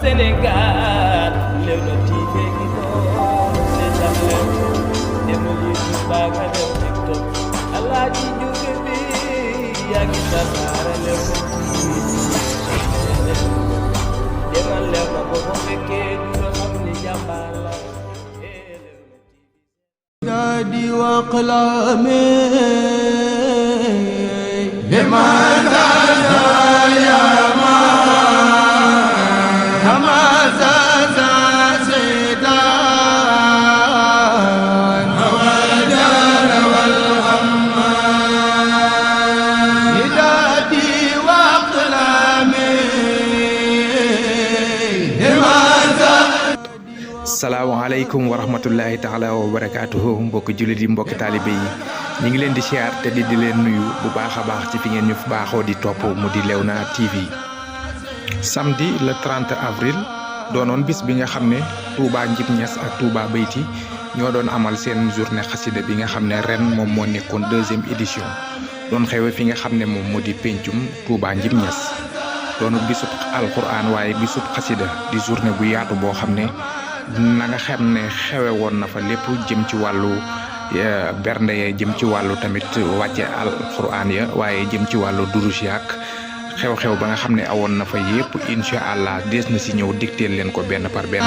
Sénégal Leewtoo TV gi doon seetaan leen demal YouTube ba nga dem TikTok Alaaji Njuuga bi yaa ngi tasaare Leewtoo TV demal leer na ko bu fekkee du nga xam ni jàmbaar la نادي وأقلامي لماذا يا ما همزة زيدان هوجر والغمان نادي وأقلامي لماذا. salaamaaleykum wa rahmatullahi taala wa barakaatuhu mbokki jullit yi mbokki taalibe yi ñu ngi leen di siyaar te di leen nuyu bu baax a baax ci fi ngeen ñu baaxoo di topp mu di Léona TV. samedi le 30 avril doonoon bis bi nga xam ne Touba Njib Niass ak Touba Beyti ñoo doon amal seen journée xasida bi nga xam ne ren moom moo nekkoon 2e édition doon xewe fi nga xam ne moom moo di pencum Touba Njib Niass doonu bisub alquran waaye bisub xasida di journée bu yaatu boo xam ne na nga xam ne xewe woon na fa lépp jëm ci wàllu bernde ya jëm ci wàllu tamit wàcce alquran ya waaye jëm ci wàllu durus yaak xew-xew ba nga xam ne awoon na fa yépp incha allah dees na si ñëw digteel leen ko benn par benn.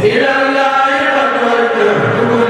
إلى الله قد وجهت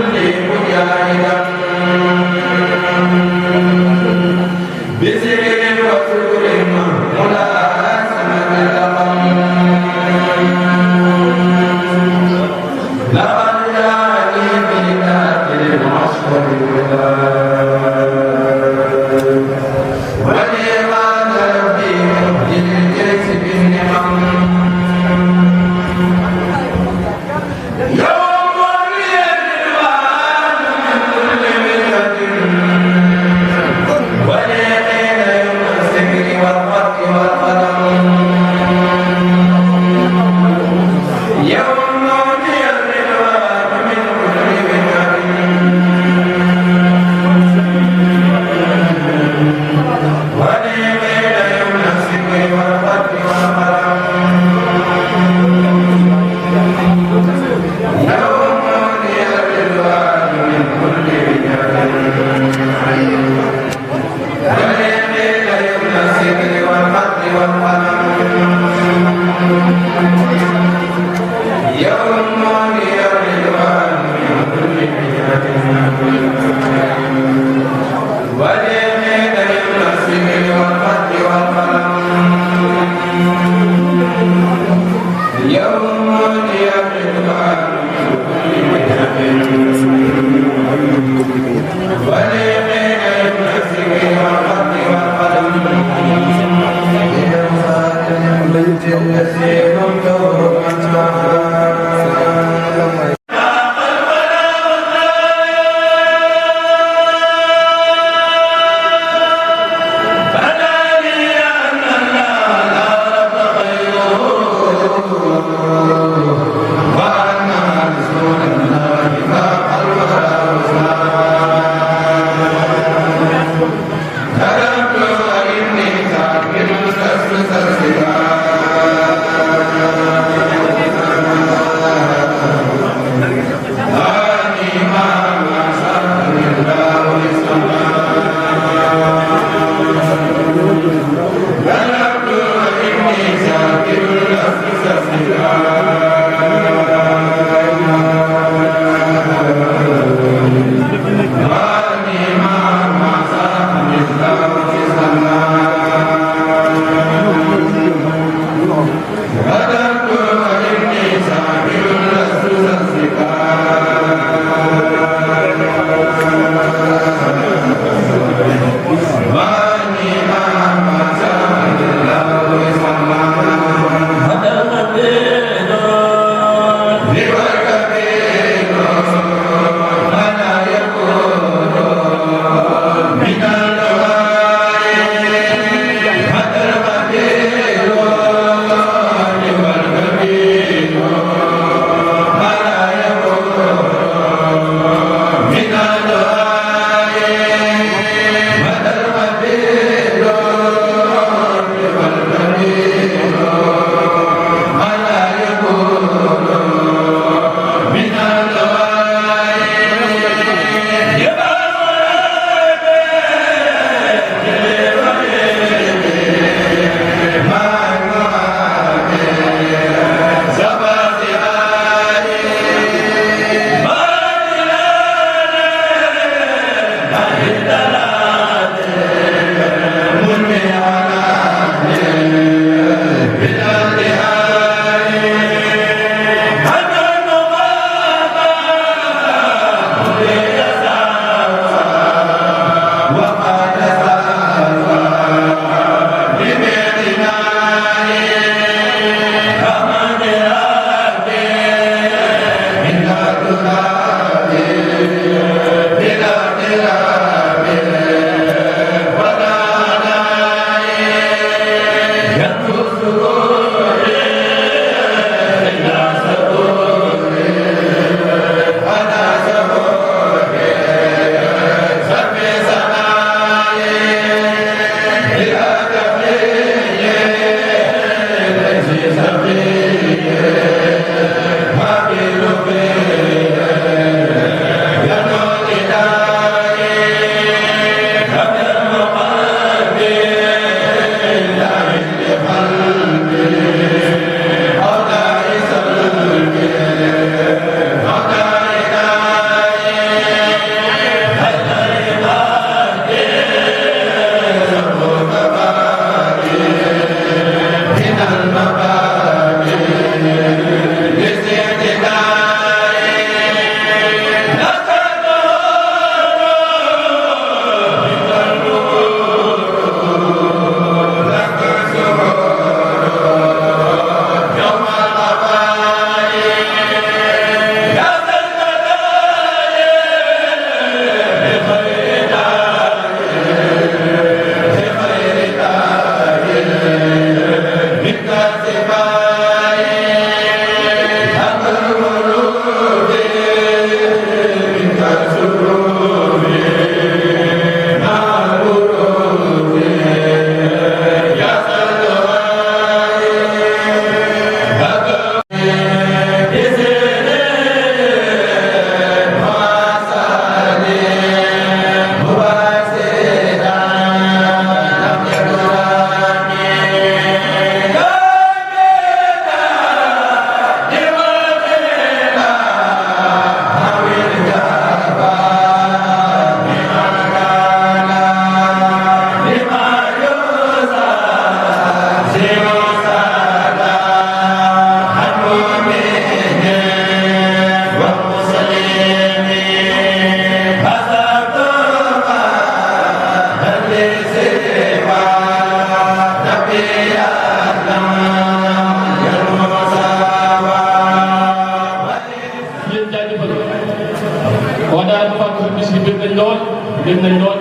waa daara Fatou Bichri bëgg nañ lool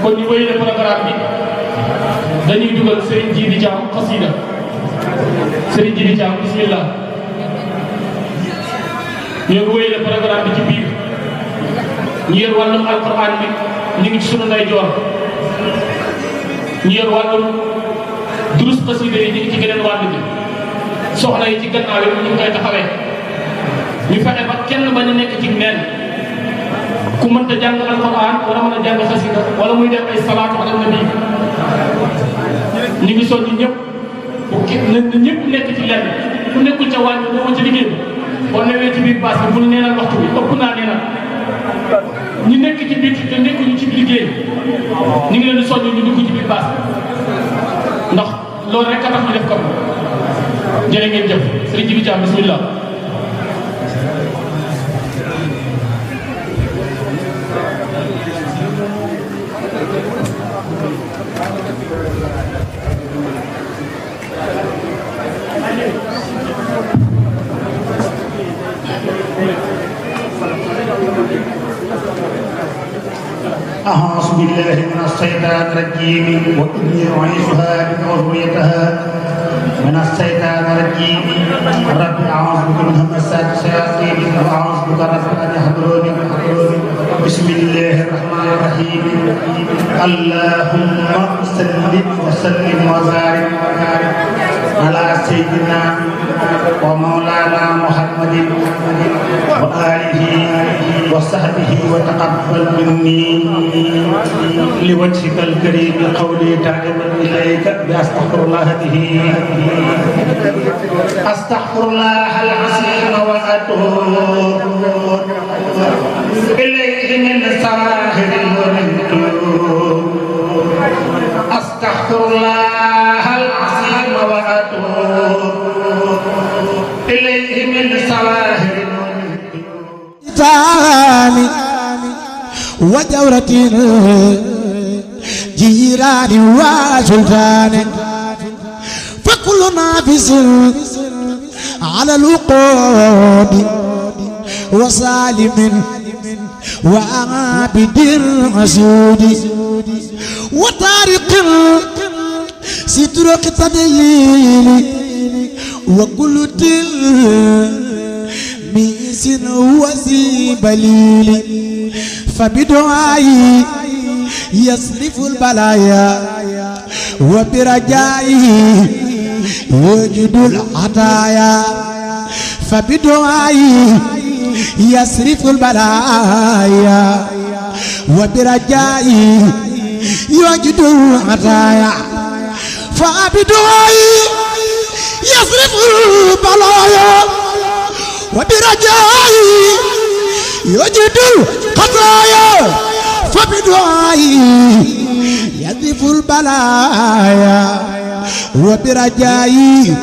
kon ñu wéyale programme bi dañuy dugal Serigne Djidi Thiam xasida Serigne Djidi Thiam bismillah ñu wéyale programme bi ci biir ñu yor wàllum alquran bi ñu ngi ci sunu ndeyjoor ñu yor wàllum durus xasida yi ñu ngi ci geneen wàll bi soxna yi ci gannaaw yi ñu ngi koy taxawee ñu fexe ba kenn bañ a nekk ci neen ku mënta jàng alquran wala mën a jàng xasida wala muy def ay salaatu ala nabi ñu ngi soññi ñëpp bu ñëpp nekk ci lenn ku nekkul ca wàññi boo ci liggéey boo newee ci biir baas bi bul neenal waxtu bi ëpp naa neenal ñi nekk ci biir te nekkuñu ci liggéey ñu ngi leen di soññi ñu dugg ci biir baas bi ndax loolu rek a tax ñu def ko jërë ngeen jëf Serigne Djidi Thiam bismillah أعوذ بالله من الشيطان الرجيم وإني أعيذها بك وذريتها من الشيطان الرجيم رب أعوذ بك من همزات الشياطين وأعوذ بك رب أن يحضرون بسم الله الرحمن الرحيم اللهم صل وسلم وبارك على سيدنا ومولانا محمد وآله وصحبه وتقبل مني لوجهك الكريم قولي تعلم إليك بأستغفر الله به أستغفر الله العظيم وأتوب إليه من سواهر الورد أستغفر الله العظيم وأتوب إليه من سواهر الورد وجورة جيران وسلطان فكل نافس على الوقود وسالم وعابد مسعود وطارق سترق تدليل وكل تلميذ وذي بليل فبدعائي يصرف البلايا وبرجائي يجد العطايا فبدعائي يصرف البلايا وبرجائي يجد العطايا فبدعائي يصرف البلايا وبرجائي يجد الخطايا فبدعائي يذف البلايا وبرجائي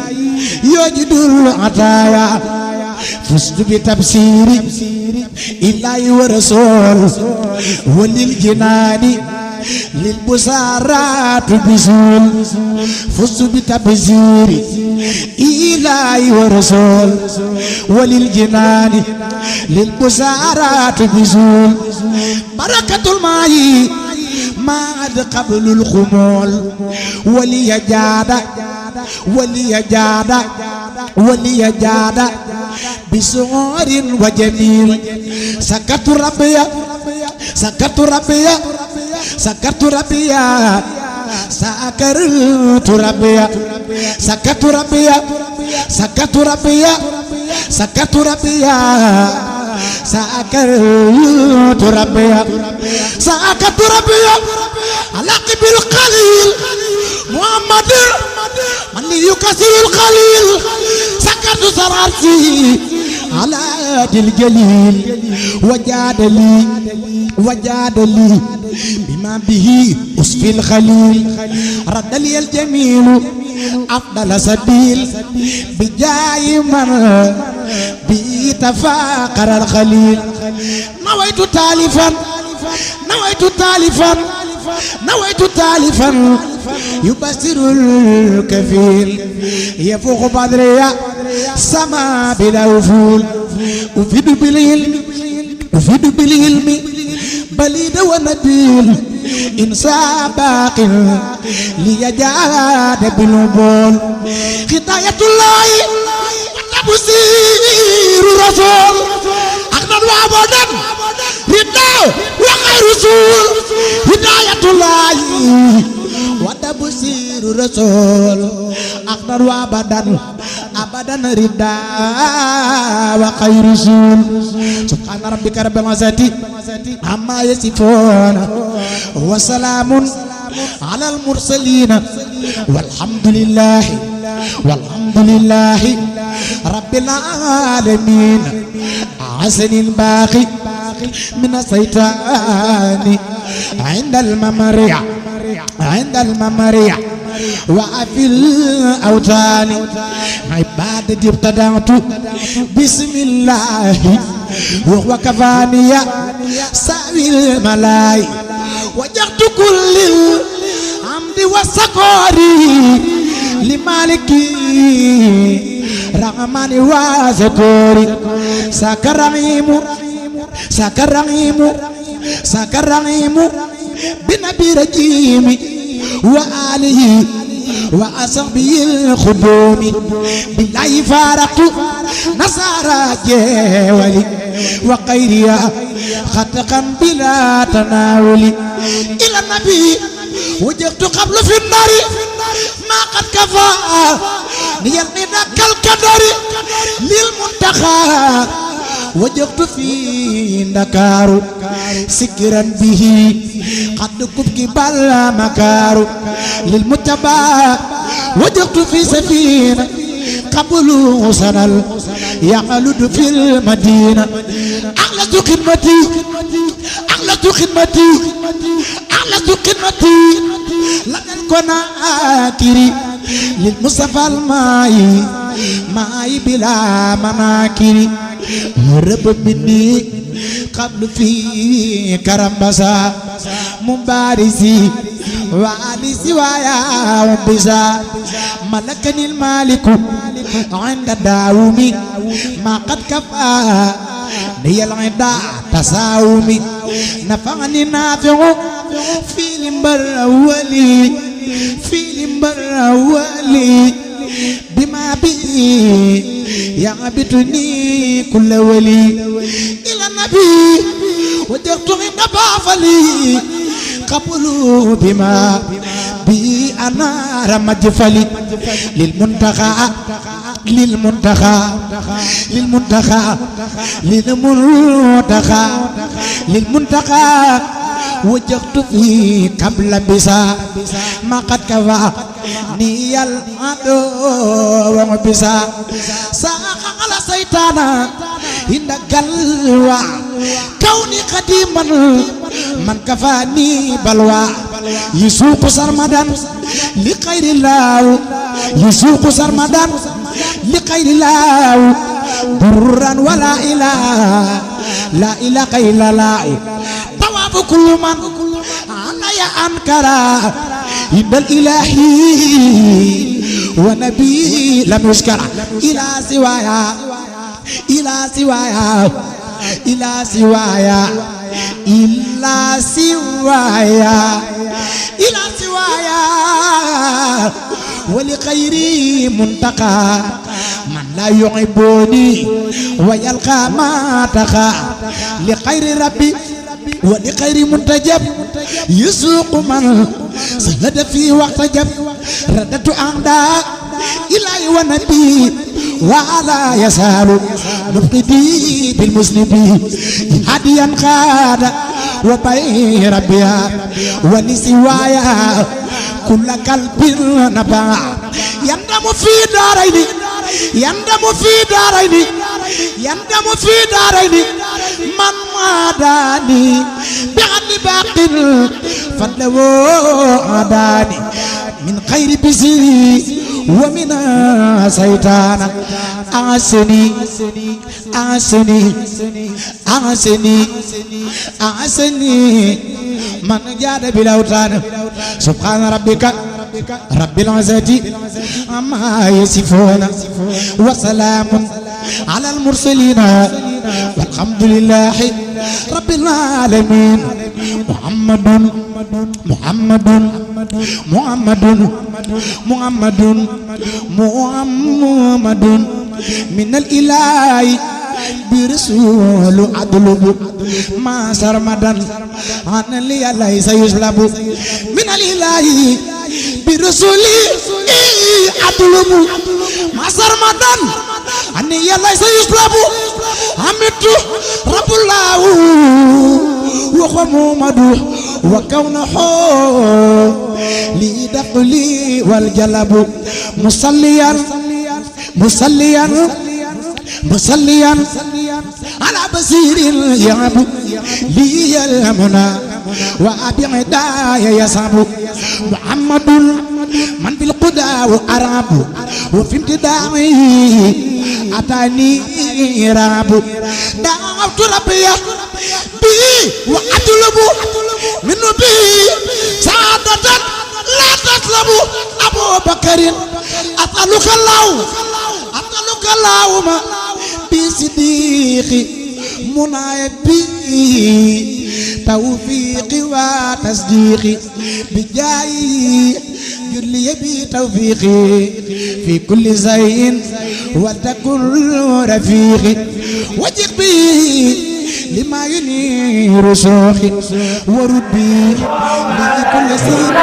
يجد العطايا فزت بتبصير الله ورسول وللجنان للبصارات بزول فزت بتبصير الله ورسول وللجنان للبصارات بزول بركة الماء ما عاد قبل الخمول وليجاد بسعور وجميل سكت ربي سكرت ربي ألاقي بالقليل محمد من يكسر القليل سكرت سرارتي على الجليل وجاد لي بما به أسفي الخليل رد لي الجميل أفضل سبيل بجاي من بيتفاقر الخليل نويت تالفا يبصر الكفيل يفوق بدريا سما بلا وفول أفيد بالعلم أفيد بالعلم بليد ونبيل إنسان باق ليجاد بالبول هداية الله وتبصير رسول أخنا وعبدا رداء وخير رسول هداية الله وتبصير رسول أخنا وعبدا أبدا رداء وخير رسول سبحان ربك رب العزة عما يصفون وسلام على المرسلين والحمد لله رب العالمين عسل الباقي من الشيطان عند الممريع وفي الأوتان عبادتي ابتدأت بسم الله وهو كفاني ساوي الملاي وجهت كل الحمد والسكور لمالكي رحمن وذكوري سكرميم بنبي رجيم وآله وأصحابه الخدوم بالله فارقت نصارى جولي وغيرها خطقا بلا تناول إلى النبي وجدت قبل في النار ما قد كفى ليلقنا كالقدر للمنتخى وجدت في دكار سكرا به قد كبك بلا مكار للمتبع وجدت في سفينة قبل سنة يخلد في المدينة أخلص خدمتي لدى الكناكري للمصطفى الماي بلا مناكري رب مني قبل في كرمبسا مبارسي وعلي سوايا وبسا ملكني المالك عند داومي ما قد كفى لي العدا تساومي نفعني نافع في المبر بما به يعبدني كل ولي إلى النبي وجدت عند بافلي قبلوا بما به أنا رمجفلي للمنتخى وجدت فيه قبل بسا ما قد كفى ني العدو وبسا ساق على سيطانا إن قلوا كوني قديما من كفاني بلوى يسوق سرمدا لغير الله برا ولا إله لا إله إلا الله طواف كل من أنا يا أنكرا إن الإله ونبي لم يشكر إلى سوايا ولخيري منتقى من لا يحبني ويلقى ما تقى لخير ربي ولخير منتجب يسوق من سهد في وقت جب ردت أعداء إلهي ونبي وعلى يسار نبقدي بالمسلمين هديا خاد وبي ربيا ونسوايا كل قلب نبع يندم في دارين من ماداني بعد باقٍ فضله عداني من خير بزري ومن سيطان أعسني من جاد بالأوتان سبحان ربك رب العزة عما يصفون وسلام على المرسلين والحمد لله رب العالمين محمد محمد محمد محمد محمد من الإله برسول أطلب ما سرمدا عن اللي ليس يسلب من الإله برسول أطلب ما سرمدا عن اللي ليس يسلب حمدت رب الله وخمومد وكونه لي دخلي والجلب مصليا مصليا مصليا على بصير يعب لي المنى وأبي عدايا يصاب محمد من في القدى وأراب وفي امتداعه أتاني راب دعوت ربي بي وأطلب منه بي سعادة لا تطلب أبو بكر أسألك اللهم بصديقي منايبي توفيقي وتصديقي بجاي جلي بتوفيقي في كل زين وتكن رفيقي وجق بي لما ينير سوخي وربي لكل سين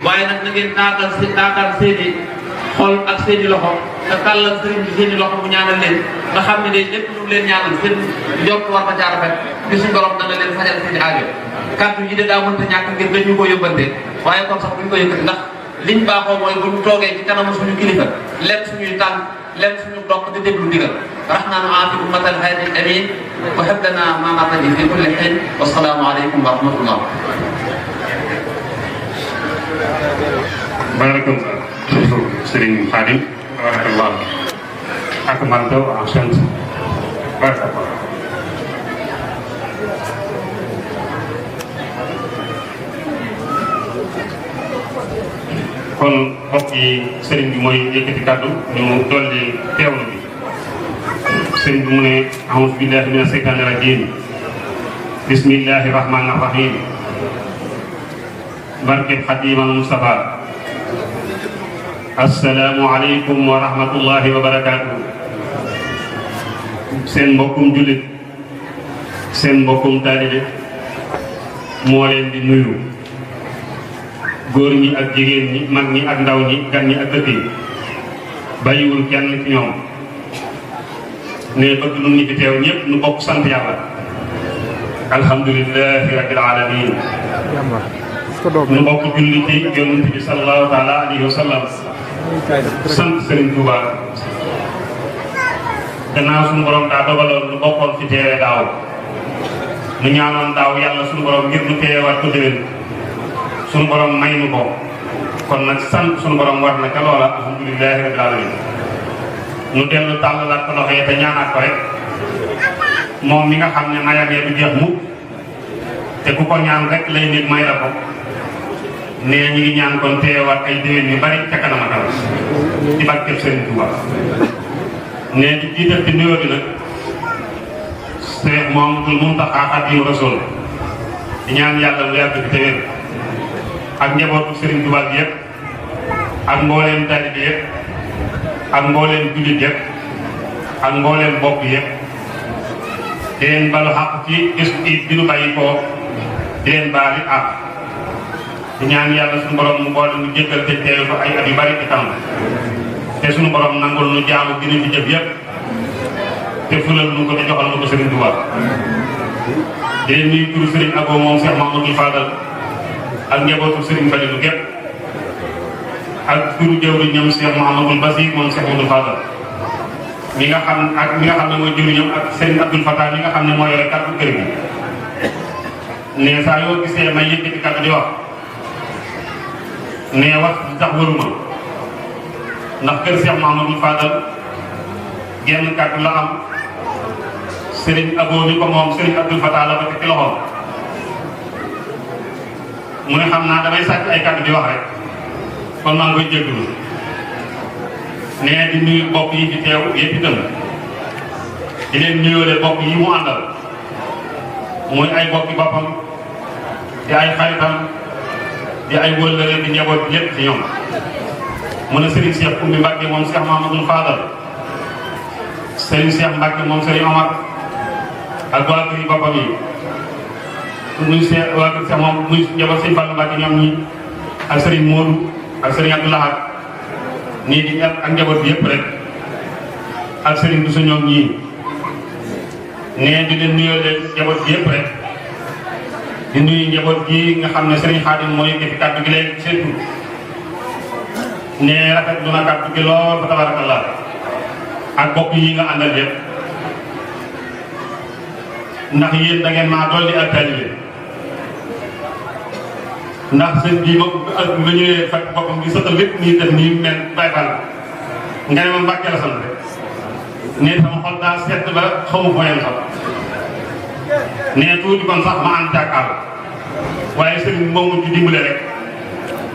waaye nag na ngeen naatal seeni xol ak seeni loxo te tàllal sëriñ bi seen i loxo mu ñaanal leen nga xam ne day lépp lu leen ñaanal seen njort war na jaar rafet bi suñu borom dana leen fajal seen i aajo kàddu yi de daa mënta ñàkk ngir dañu ko yóbbante waaye kon sax buñ ko yëkkati ndax liñ baaxoo mooy bu ñu toogee ci kanamu suñu kilifa lem suñuy tànk lem suñu dokk di déglu ndigal rahmaanu aafi ummatal haadi amin wa hab lana ma maradi fi kulli hin wasalaamu aleykum wa rahmatullah. barakallah Serigne Khadim barakallah ak Maldo en chant barakallah. kon mbokk yi Serigne bi mooy yëkkati kàddu ñu dolli teewlu bi Serigne bi mu ne a'uuzu billahi mina seytaani rajiim bismillahi rahmaani rahiim barkeb Xaadimal Mustafa assalaamu aleykum wa rahmatullahi wa barakaatu. seen mbokkum jullit seen mbokkum taalibe moo leen di nuyu góor ñi ak jigéen ñi mag ñi ak ndaw ñi gan ñi ak dëkk yi bàyyiwul kenn ci ñoom ne bëgg nun ñi fi teew ñëpp nu bokk sant yàlla alhamdulillahi rabbil alamin nu bokk julli ci yonent bi sallallahu taala alayhi wa sallam sant Serigne Touba gannaaw suñu borom daa dogaloon nu bokkoon fi teewee daaw nu ñaanoon daaw yàlla suñu borom ngir nu teewaat ko déwén suñu borom may nu ko kon nag sant suñu borom war na ca loola alhamdulillahi rabbil alamin nu dellu tàllalaat ko loxo yi te ñaanaat ko rek moom mi nga xam ne mayamee du jeex mukk te ku ko ñaan rek lay nit may la ko nee ñi ngi ñaan kon teewaat ay déwén yu bari ca kanam ak kanam ci barkeb Serigne Touba nee di jiital ci nuyoo bi nag Cheikh Mouhamadoul Mountakha Khadimu Rasul di ñaan yàlla mu yàgg fi te wér ak njabootu Serigne Touba bi yëpp ak mbooleem taalibe yëpp ak mbooleem jullit yëpp ak mbooleem bokk yëpp di leen balu xaq ci gis bi nu bàyyi ko di leen baali àq di ñaan yàlla suñu borom mu boole mu jéggal te teew ko ay at yu bari ci kanam te suñu borom nangul nu jaamu gi ñu jëf yëpp te fulal nu ko te joxal nu ko Serigne Touba di leen nuyu turu Serigne Abo moom Cheikh Mamadou Fadal ak njabootu Serigne Fallou gépp ak turu jëwriñam Cheikh Mouhamadoul Basir moom Cheikh Mamadou Fadal mi nga xam ne mooy jëwriñam ak Serigne Abdoul Fatah mi nga xam ne moo yore kàddu kër gi ne saa yoo gisee may yëkkati kàddu di wax ne wax tax waruma ndax kër Cheikh Mouhamadoul Fadal genn kàddu la am Serigne Abo mi ko moom Serigne Abdoul Fatah la ko teg ci loxoom mu ne xam naa damay sàcc ay kàddu di wax rek kon maa ngi koy jégalu nee di nuyu bokk yi fi teew yëpp itam di leen nuyoole bokk yi mu àndal muy ay bokki boppam di ay xaritam di ay wëllëre di njaboot yëpp ci ñoom mu ne Serigne Cheikh Oumy Mbacke moom Cheikh Mouhamadoul Fadal Serigne Cheikh Mbacke moom Serigne Omar ak waa kër yi boppam yi muy Cheikh waa kër Cheikh moom muy njaboot Serigne Fallou Mbacke ñoom ñi ak Serigne Modou ak Serigne Abdou Lahad nii di ak njaboot bi yëpp rek ak Serigne Bousso ñoom ñii nee di leen nuyoo leen njaboot bi yëpp rek di nuyu njaboot gi nga xam ne Serigne Khadim mooy yëkkati kàddu gi léegi seen tur nee rafet lu na kàddu gi lool fa tabarakallah ak bokk yi nga àndal yëpp ndax yéen da ngeen maa dolli ak taalibe ndax sëñ bii ma nga ñëwee fekk boppam di sëtal lépp nii def nii mel Baye Fall nga ne ma Mbàkke la sant nee sama xol daa sedd ba xamu fa yem sax nee tuuti kon sax ma ànd ak àll waaye sëriñ bi moomu ci dimbale rek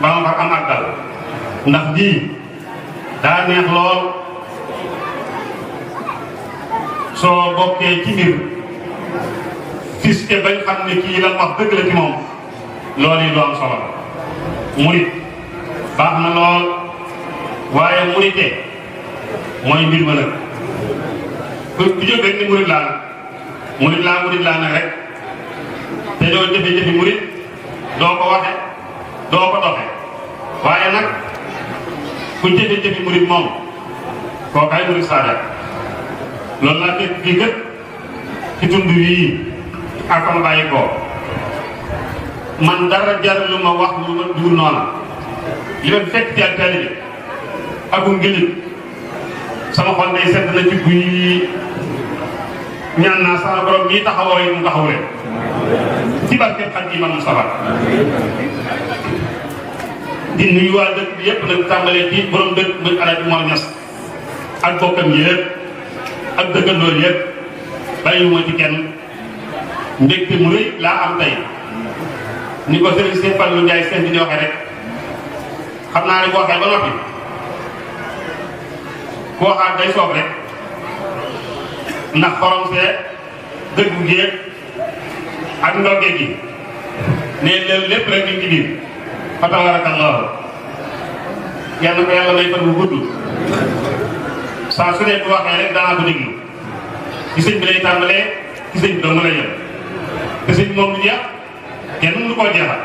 ba ma far am ak dal ndax lii daa neex lool soo bokkee ci mbir fiske bañ xam ne kii lan wax dëgg la ci moom loolu yi lu am solo murit baax na lool waaye murite mooy mbir ma nag bu jóg rek ni murit laa nag rek te doo jëfe-jëfi murit doo ko waxe doo ko doxe waaye nag ku jëfe-jëfi murit moom kookaay murid saada loolu laa fekk fii gët ci tund wii ak fa ma bàyyi ko man dara jar lu ma wax lu ma duur noona li ma fekk ci ak taalibe ak ngëlit sama xol day sedd na ci guy ñaan naa sama borom ñii taxawoo yi mu taxaw leen ci barkeb xaj yi man Moustapha di nuyu waa dëkk bi yëpp nag tàmbalee ci borom dëkk muy Alaaji Mor Ñas ak bokkam yëpp ak dëkkandoor yëpp bàyyiwuma ci kenn mbégte mu rëy laa am tey ni ko sëriñ Sëñ Fallu Njaay seen bi di waxee rek xam naa ne boo waxee ba noppi ku waxaat day soob rek ndax xorom see dëggu géeg ak ndogge gi ne leen lépp rek ñu ci biir fa tabarakallahu yàlla ko yàlla may fan bu gudd saa su ne bu waxee rek danaa ko déglu ci sëñ bi lay tàmbalee ci sëñ bi dong la yem te sëñ moom lu jeex kenn mënu koo jeexal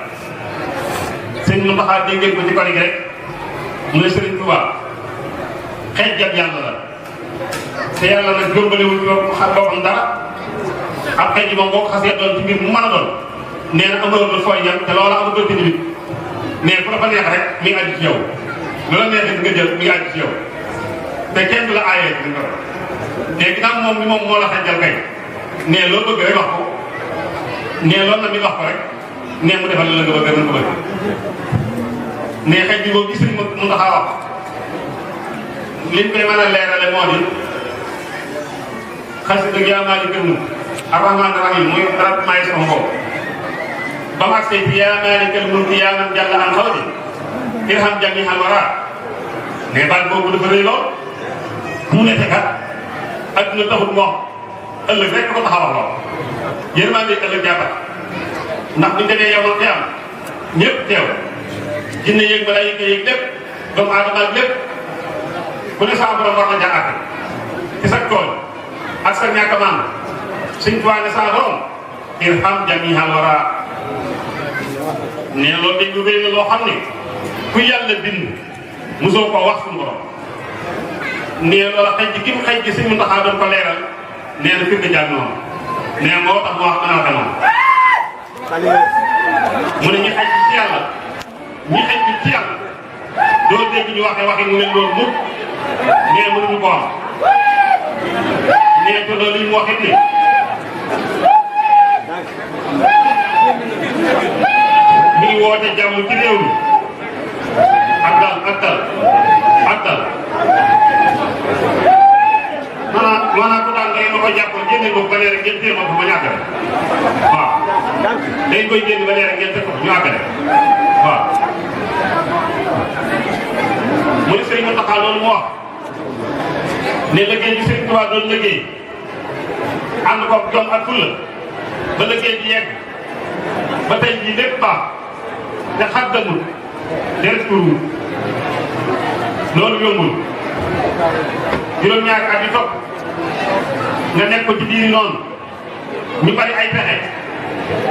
sëñ mu taxaat dégg ko ci kori gi rek mu ne Sëriñ Tuubaa xeej jab yàlla la te yàlla nag jómbalewul xam boppam dara ab xeej ji moom boo ko xasee doon ci mbir mu mën a doon nee na amaloo fooy yem te loola amatoo ci nit mais fu la fa neex rek mi ngi aju ci yow loola neexee nga jël mi ngi aju ci yow te kenn du la aayee ci nga te ginnaaw moom mi moom moo la xejjal kay nee loo bëgg rek wax ko nee loolu na mi wax ko rek nee mu defal la nga bëgg mën ko bëgg nee xej bi boo gis ni mu taxaa wax liñ koy mën a leerale moo di xasida gi yaa maalikal mulk ar-rahmaan ar-rahiim muy rab maay sama bopp ba mu agsee ci yaa maalikal mulk yaa man jàll an xawdi irham jamiihal waraa mais baat boobu dafa rëy lool mu ne te kat adduna taxut moom ëllëg rek ko tax a wax lool yërmande ëllëg jàppat ndax buñ demee yow te am ñëpp teew jinne yëg malaayika yëg lépp doomu aadama ak lépp ku ne sa borom war na jàngat ci sa tool ak sa ñàkk maam suñ tuwaa ne sa borom irham jamiihal waraa nee loolu dañ lu wéy loo xam ne ku yàlla bind mosoo koo wax suñu borom nee loola xëy ci ki mu xëy ci suñu Muntaxa doon ko leeral nee na firnde jàng noonu nee moo tax mu wax mën a waxe noonu mu ne ñi xëy ci yàlla ñi xëy ci yàlla doo dégg ñu waxee waxi mu mel loolu mukk nee mënuñu ko am nee te loolu li mu waxit ni mi ngi woote jàmm ci réew mi ak dal ak dal ak dal maanaam ku daan ngay ma ko jàppoon génne ko ba leer ngeen téye ma ko ba ñu àggale waaw dañ koy génn ba leer ngeen teg ko ñu àggale waaw mu ne Sëriñ Muntaxa loolu mu wax ne liggéey bi Sëriñ Tuubaa doon liggéey ànd ko jom ak fulla ba liggéey bi yegg ba tey jii lépp baax te xaddamul deret tuurul loolu yombul juróom-ñaari at yi topp nga nekk ko ci biir noonu ñu bari ay pexe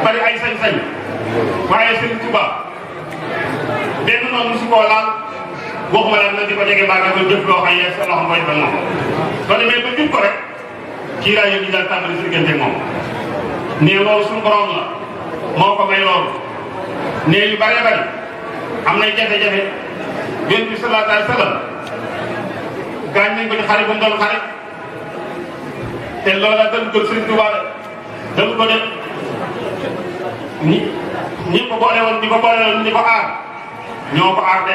bari ay sañ-sañ waaye Sëriñ Tuubaa benn noonu su koo laal waxuma la na di ko jege baa nga ko jëf loo xam ne sa loxo mooy ba moom soo demee ba jub ko rek kii rajo bi daal tàmbali si diggante moom nee loolu suñu borom la moo ko may loolu nee yu bëree bëri am nay jafe-jafe Yonent bi sallallahu alayhi wa sallam gaañ nañ ko ci xare bu mu doon xare te loola dalu ko Sëriñ Tuubaa dalu ko def ñi ko boole woon ñi ko aar ñoo ko aar de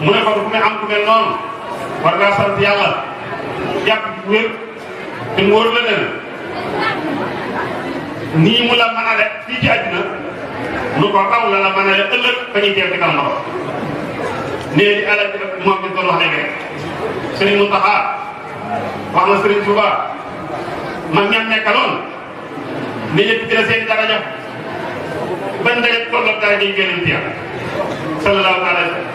mu ne ko fu mu am ku mel noonu war ngaa sant yàlla jàpp wér te mu wóor la ne nii mu la mën a def fii ci àddina lu ko raw la mën a def ëllëg fa ñuy teew ci kanam ko nee di alal ji moom bi doon wax léegi rek Sëriñ Muntaxa wax na Sëriñ Tuubaa mag ñam nekkaloon ne ñëpp ci la seen daraja ban daje tolloog daraja yi Yonent ya sallallahu alayhi wa sallam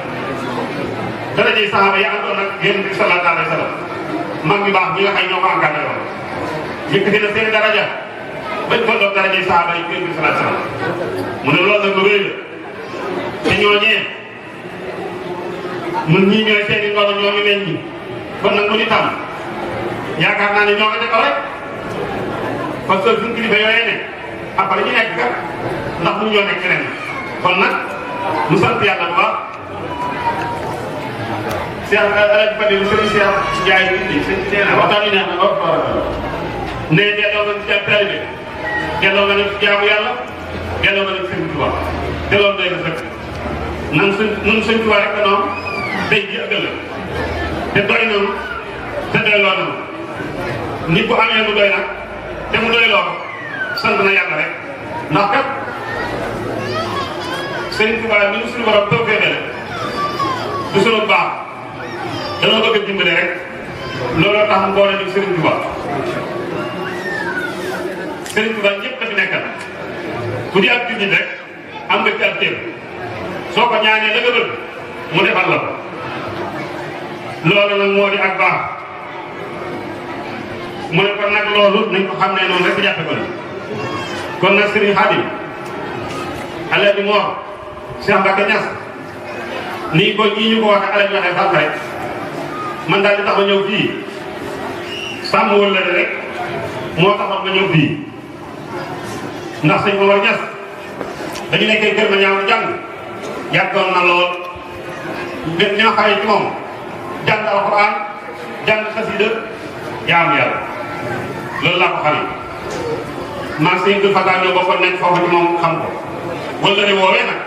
daraja yi saxaaba yi àndoon ak Yonent bi sallallahu alayhi wa sallam mag ñu baax ñi nga xam ñoo ko encadré woon yëkkati na seen daraja bañ tolloog daraja yi saxaaba yi Yonent bi sallallahu alayhi wa sallam mu ne loolu nag lu rëy la te ñooñee ñun ñii ñooy seen i ndono ñoo ñu mel ñi kon nag mu di tàmm yaakaar naa ne ñoo nga kaw rek parce que suñu kilifa yooyee ne après ñu nekk kat ndax mu ñoo nekk keneen kon nag mu sant yàlla bu baax Cheikh Alhaji Fadilou Serigne Cheikh Ndiaye bi waxtaan wi neex na lool ne delloo nga ci taalibe delloo nga ci jaamu yàlla delloo nga ci Sëriñ Tuubaa delloo doy na sëkk nan Sëriñ Tuubaa rek noonu day ji ëggal la te doy nañu te doyloo nañu nit bu amee lu doy nag te mu doy loo sant na yàlla rek ndax kat Sëriñ Tuubaa ni suñu borom toog fee du sunu baax danoo bëgg a dimbale rek looloo tax mu boole ñu Sëriñ Tuubaa Sëriñ Tuubaa ñëpp dafi nekkal ku di ab jullit rek am nga ci ab téem soo ko ñaanee la nga bëgg mu defal la ko loolu nag moo di ak baax mu ne kon nag loolu nañ ko xam ne noonu rek jàppe ko ni kon nag Sëriñ Xaadim Alaaji Moor Cheikh Mbacke Niass nii ko ñii ñu ko waxee Alaaji waxee sànq rek man daal di tax ma ñëw fii sàmm wala rek moo taxoon ma ñëw fii ndax sëñ Momar Niass dañu nekkee kër ma ñaaw jàng yàggoon na lool lépp ñoo xamee ci moom jàng alxuraan jàng xasida jaamu yàlla loolu laa ko xamee man sëñ Abdou Fatah ñoo bokkoon nekk foofu ci moom xam ko wala ne woowee nag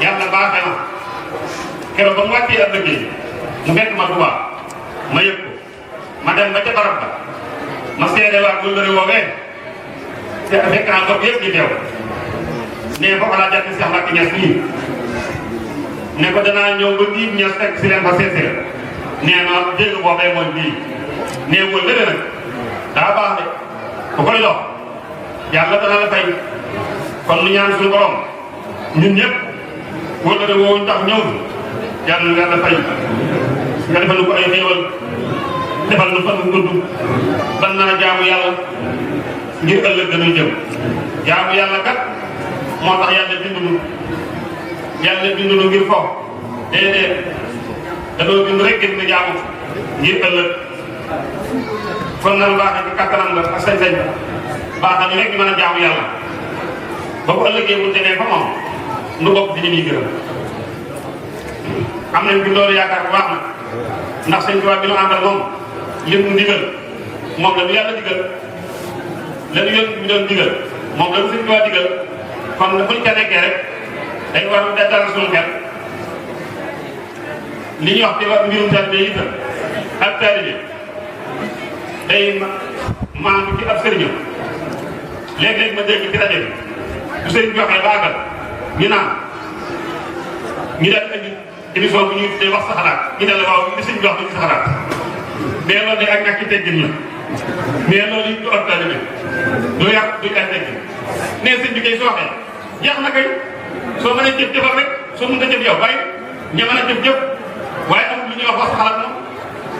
yàlla baaxee na keroog ba mu wàccee ab liggéey mu fekk ma Tuubaa ma yëg ko ma dem ba ca barab ba ma seede waat wala ne woowee te fekk naa bopp yëpp ñu teew nee foofu laa jàpp Cheikh Mbacke Niass nii ne ko danaa ñëw ba diib Niass fekk si leen ba seet nee na dégg boobee mooy bii nee wóor léegi nag daa baax de ku koy dox yàlla dana la fay kon lu ñaan suñu borom ñun ñëpp wóor na de woowu tax ñëw yàlla na yàlla fay nga defal nu ko ay xéewal defal nu fan gudd ban naa jaamu yàlla ngir ëllëg gën a jëm jaamu yàlla kat moo tax yàlla bindu ngir fo déedéet danoo bindu rek ngir jaamu ngir ëllëg kon nag baaxee ci kattanam nga ak sañ-sañ baaxal ñu rek ñu mën a jaamu yàlla ba ko ëllëgee bu demee fa moom nu bokk di ñu muy gërëm am nañ bi loolu yaakaar bu baax na ndax sëñ Tuubaa bi nu àndal moom lim mu ndigal moom la ñu yàlla digal la ñu yoon bi doon digal moom la ñu sëñ Tuubaa digal kon buñ ca nekkee rek dañ war a dara suñu xel li ñuy wax ci mbirum taalibe itam ak taalibe day maandu ci ab sëriñam léeg-léeg ma dégg ci rajo bi bu sëriñ bi waxee ba àggal ñu naan ñu daal indi émission bu ñuy day wax sa xalaat ñu ne la waaw li sëriñ bi wax ci sa xalaat mais loolu day ak ñàkk ci teggin la mais loolu it du ab taalibe du yàq du ay teggin nee sëriñ bi kay soo waxee jeex na kay soo mënee jëf jëfal rek soo mën a jëf yow waaye ña mën a jëf jëf waaye amul lu ñuy wax sa xalaat moom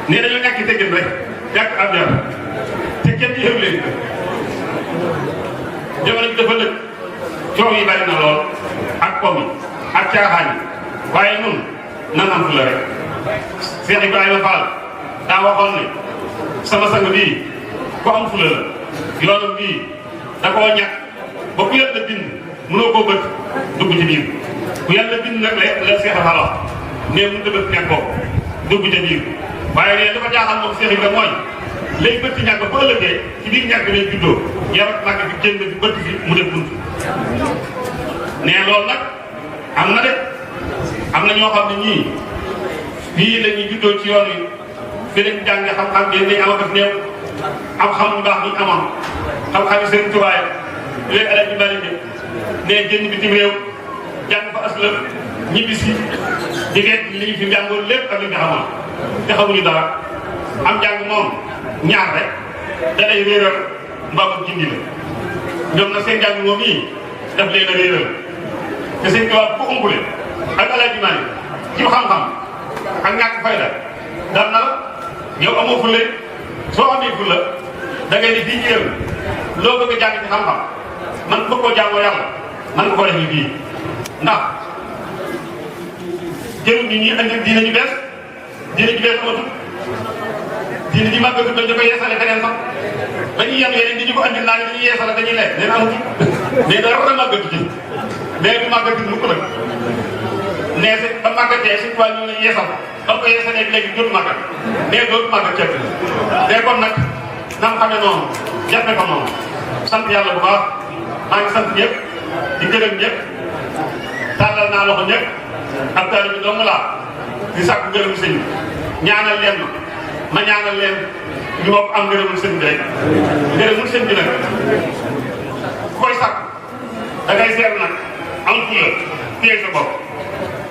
nee dañoo ñàkk ci teggin rek yàq ab yar te kenn yëw leen jamono bi dafa lëkk coow yi bari na lool ak pom yi ak caaxaan yi waaye nun nan am fu la rek Cheikh Ibrahima Fall daa waxoon ne sama sang bii ku am fu la yoonam bii da koo ñàkk ba ku yàlla bind mënoo koo bët dugg ci biir ku yàlla bind nag la Cheikh Fall wax ne mu dëbët ñàkk ko dugg ci biir waaye ne dafa jaaxal moom Cheikh Ibrahima mooy léegi bët ci ñàkk ba ëllëgee ci biir ñàkk lay juddoo yarat nag bi génn bi bët fi mu def bunt ne loolu nag am na de am na ñoo xam ne ñii fii la ñuy juddoo ci yoon wi fi lañ jànge xam-xam bi dañ am ak néew am xam ñu baax ñu amoon xam-xam yi seen tubaay léegi ala ji bari ne génn bitim réew jàng fa aslëf ñibbi si jigéen li ñu fi jàngoon lépp ak li nga xamoon te xamuñu dara am jàng moom ñaar rek da lay réeral mbaamu jindi la ñoom nag seen jàng moom yi daf leen a réeral te seen tubaab bu umpule ak Alaaji Maalik ci xam-xam ak ñàkk fayda dal na la yow amoo fulle soo amee fulla da ngay di fii ci réew loo bëgg a jàng ci xam-xam man bëgg koo jàngoo yàlla man nga ko def fii ndax jëru nit ñi andi diine ñu bees amatul diine ji màggatu dañ da koy yeesale feneen sax dañuy yem yeneen di ñu ko andil naa ne dañuy yeesale dañuy lekk nee na amul mais dara war a màggatu ci mais du màggatu mukk nag nee si ba màggatee si tubaab ñu ne yeesal ba ko yeesalee léegi dootu màggat mais dootu màggat ceeb mais kon nag na nga xam ne noonu jàppe ko noonu sant yàlla bu baax maa ngi sant ñëpp di gërëm ñëpp tàllal naa loxo ñëpp ak taal bi dong laa di sàkku gërëm sëñ ñaanal leen ma ñaanal leen ñu bokk am ngërëmul sëñ bi rek ngërëmul sëñ bi nag ku koy sàkk da ngay seetlu nag am fulla téye sa bopp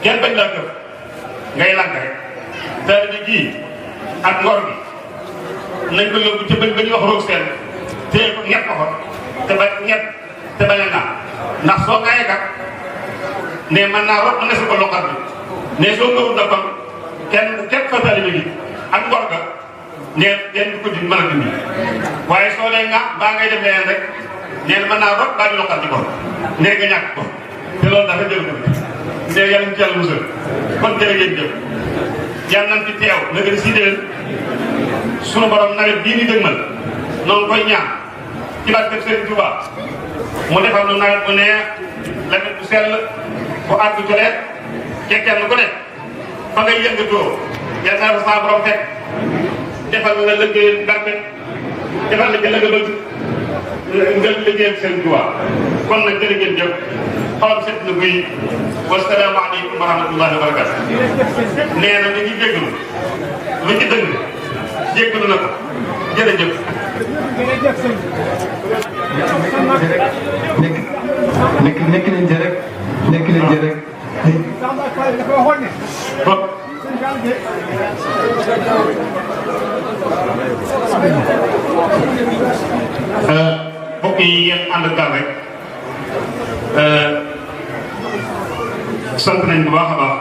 kenn bañ laa gëf ngay lank rek taal bi gii ak ngor bi nañ ko yóbbu ca ba ñuy wax roog seen téye ko ñett ko fa te ba ñett te bañ a naan ndax soo ngaayee kat ne mën naa rot ne su ko loxat bi ne soo ngëwul na kon kenn fa taalibe gi ak ngor ga ne kenn du ko di mën a dindi waaye soo lee nga baa ngay def leneen rek nee na mën naa rot baa di loxat di ko ne nga ñàkk ko te loolu dafa jël ko ne yàlla ñu ci yàlla musal kon jërë ngeen jëf yàlla nañ ci teew na gën si déwén sunu borom nawet bii ni dëgmal noonu koy ñaan ci barke Sëriñ Touba mu defal nu nawet bu neex nawet bu sell bu àgg joleet ca kenn ku nekk fa ngay yëngatoo yal na fa saa borom fekk defal la liggéeyal barke defal la jël nga bëgg nga liggéeyal Sëriñ Touba kon nag jërë ngeen jëf xolam set na guy wasalaamaaleykum wa rahmatullahi wa barakatu nee na mi ngi jégalu lu ci dëgg jégalu na ko jërëjëf. nekk leen ci rek nekk leen ci rek. mbokk yi ngeen ànd ak rek sant nañ bu baax a baax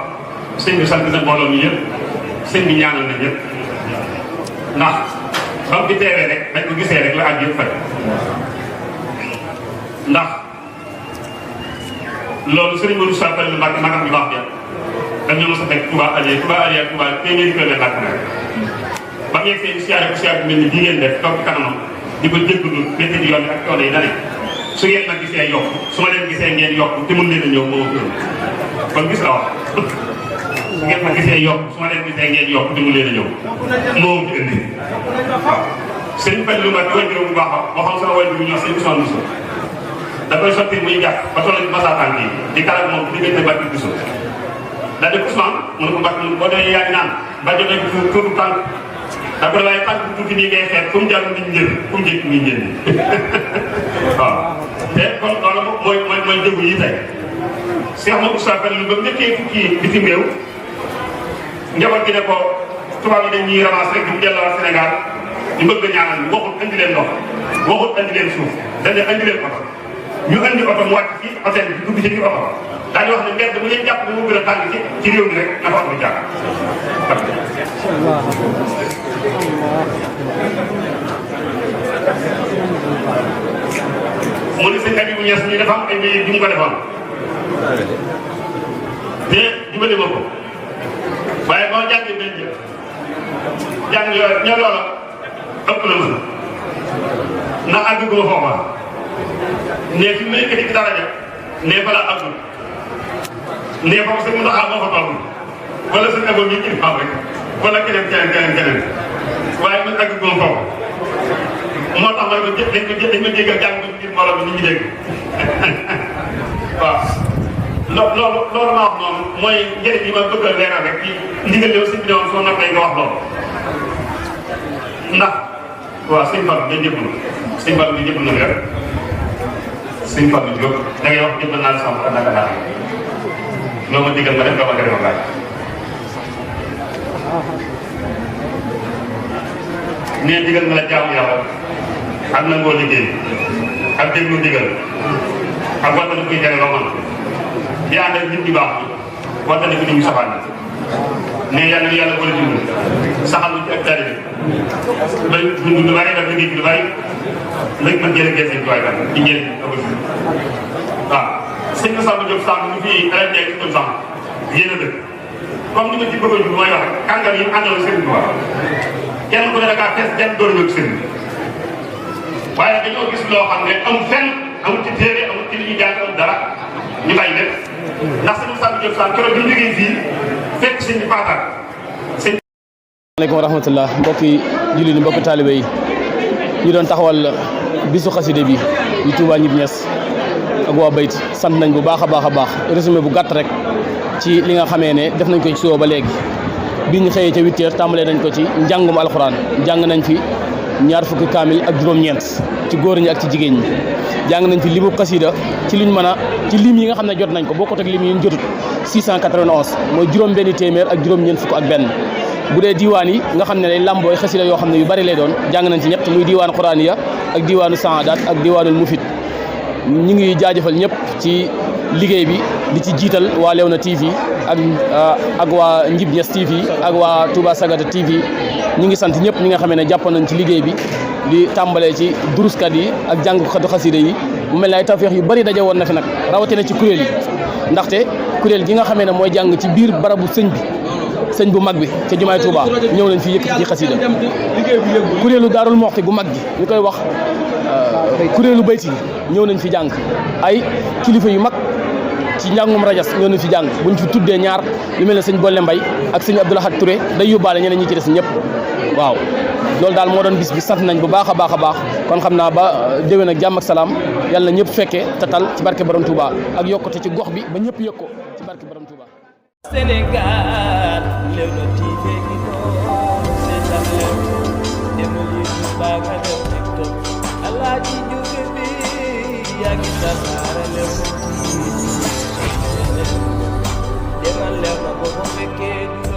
sëñ bi sant na mbooloo mi yëpp sëñ bi ñaanal na ñëpp ndax ba mu fi teewee rek dañ ko gisee rek la àgg yëpp faj ndax loolu sëriñ Modou Sa Fall Mbacke magam bi baax ja dañ ñoo mos a fekk Touba Aliya Touba téeméeri kilomètre làkk na ba mu yegsee siyaare bu siyaare bu mel ni bii ngeen def toog ci kanamam di ko jéggalu métti di yoon ak coono yi dane su ngeen ma gisee yokk su ma leen gisee ngeen yokk te mën leen a ñëw moo gën kon gis la wax su ngeen ma gisee yokk su ma leen gisee ngeen yokk te mën leen a ñëw moo fi indi waaw sëñ Fallou Mbacke way juróom bu baax moo xam sama way bi ñoo sëñ Ousmane Moussa da koy sotti muy jàpp ba toll ci masaataan bi di karak moom diggante Mbacke Bousso daa def Ousmane mu ne ko Mbacke boo dee yaa ngi naan ba jotee tuutu tànk da ko waaye tànk tuuti nii ngay xeet fu mu jàll niñ njëriñ fu mu njëkk niñ njëriñ waaw te kon loolu mooy déglu yi tey Cheikh Modou Sa Fall lu ba mu njëkkee tukki bitim réew njaboot gi ne ko tubaab yi dañuy ramas rek di delluwaat Sénégal ñu bëgg a ñaanal ñu waxut andi leen ndox waxut andi leen suuf dañ ne andi leen oto ñu andi oto mu wàcc ci hôtel bi dugg ci biir oto daal di wax ne mbedd bu leen jàpp ne moo gën a tàng ci réew mi rek na fa oto bi jàpp mu ne sëñ Habibou Niass ñu dafa am ay mbéy yu mu ko defoon te jubale ma ko waaye boo jàngee benn jëf jàng yooyu ña loola ëpp na ma na àgg guma foofa ne fi mu nekkati ci daraja ne fa la àggul ne foofu sëñ Mountakha moo fa toogul wala sëñ Abo mi ci xam rek wala keneen waaye man àgg guma foofa moo tax ma ne ko dañ ma déggal jàng ko ci biir mbooloo bi nit ñi dégg waaw loolu ma wax noonu mooy njëriñ yi ma bëgg a leeral rek ci ndigal yow sëñ bi ne woon soo noppee nga wax loolu ndax waaw sëñ Fall day jëppal sëñ Fall bi jëppal na rek sëñ Fall bi jóg da ngay wax jëppal naa la sama naka ndax loo ma digal ma def loo ma def ma laaj nee digal nga la jaamu yàlla ak nangoo liggéey ak déglu digal ak waxtaan kuy jëriñ loo mën di ànd ak nit ñu baax waxtaan ko nit ñu safaan ne yàlla na yàlla boole dund saxal ci ak taalibe ba dund lu bari daf liggéey lu bari léegi man jërëjëf seen tuwaay kan di njëriñ waaw sëñ Samba Diop Samb ñu fi élève nekk ci Samb yéen a dëkk comme ni ma ci bëgg a jur mooy wax kàngal yi àndal Serigne Touba kenn ku ne da ngaa fees kenn door ñëw Serigne waaye dañoo gis loo xam ne amul fenn amul ci téere amul ci li ñuy jàng amul dara ñu bàyyi lépp ndax sëñ Moussa Diop Sall keroog bi ñu jógee fii fekk sëñ bi Paatar sëñ. asalaamaaleykum wa rahmatullah mbokki jullit yi mbokki taalibe yi ñu doon taxawal bisu xaside bi yu Touba Ñib Ñas ak waa Bayt sant nañ bu baax a baax a baax résumé bu gàtt rek ci li nga xamee ne def nañ ko ci suba ba léegi bi ñu xëyee ca 8 heures tàmbalee nañ ko ci njàngum alxuraan jàng nañ fi ñaar fukki kaamil ak juróom-ñeent ci góor ñi ak ci jigéen ñi jàng nañ fi limu xasida ci luñ mën a ci lim yi nga xam ne jot nañ ko bokkut ak lim yi ñu jotut 691 mooy juróom benn téeméer ak juróom-ñeent fukk ak benn bu dee diiwaan yi nga xam ne lay lambooy xasida yoo xam ne yu bari lay doon jàng nañ ci ñett muy diiwaanu quraaniya ak diiwaanu saadat ak diiwaanul mufid ñu ngi jaajëfal ñëpp ci liggéey bi di ci jiital waa Léona TV ak waa Ñib Ñas TV ak waa Touba Sagata TV ñu ngi sant ñëpp ñi nga xam ne jàpp nañ ci liggéey bi di tàmbalee ci duruskat yi ak jàngkatu xasida yi mu mel ne ay tawfeex yu bari daje woon na fi nag rawatina ci kuréel yi ndaxte kuréel gi nga xamee ne mooy jàng ci biir barabu sëñ bu mag bi ca jumaay Touba ñëw nañ fi yëkkati ci xasida kuréelu Daarul Moxti gu mag gi ñu koy wax kuréelu Bayti ñëw nañ fi jàng ay kilifa yu mag ci njàngum rajas ñëw nañ fi jàng buñ fi tuddee ñaar lu mel ne sëñ Bolle Mbay ak sëñ Abdoulahad Touré day yóbbaale ñeneen ñi ci des ñëpp waaw loolu daal moo doon bis bi sant nañ bu baax a baax a baax kon xam naa ba déwén ak jàmm ak salaam yàlla na ñëpp fekkee tatal ci barke borom Touba ak yokkute ci gox bi ba ñëpp yëg ko ci barke borom Touba. Sénégal Léona TV gi noonu seetaan leen demal YouTube baa nga dem TikTok Alaaji Njuuge bi yaa ngi tasaare Léona TV demal Léona boo ko fekkee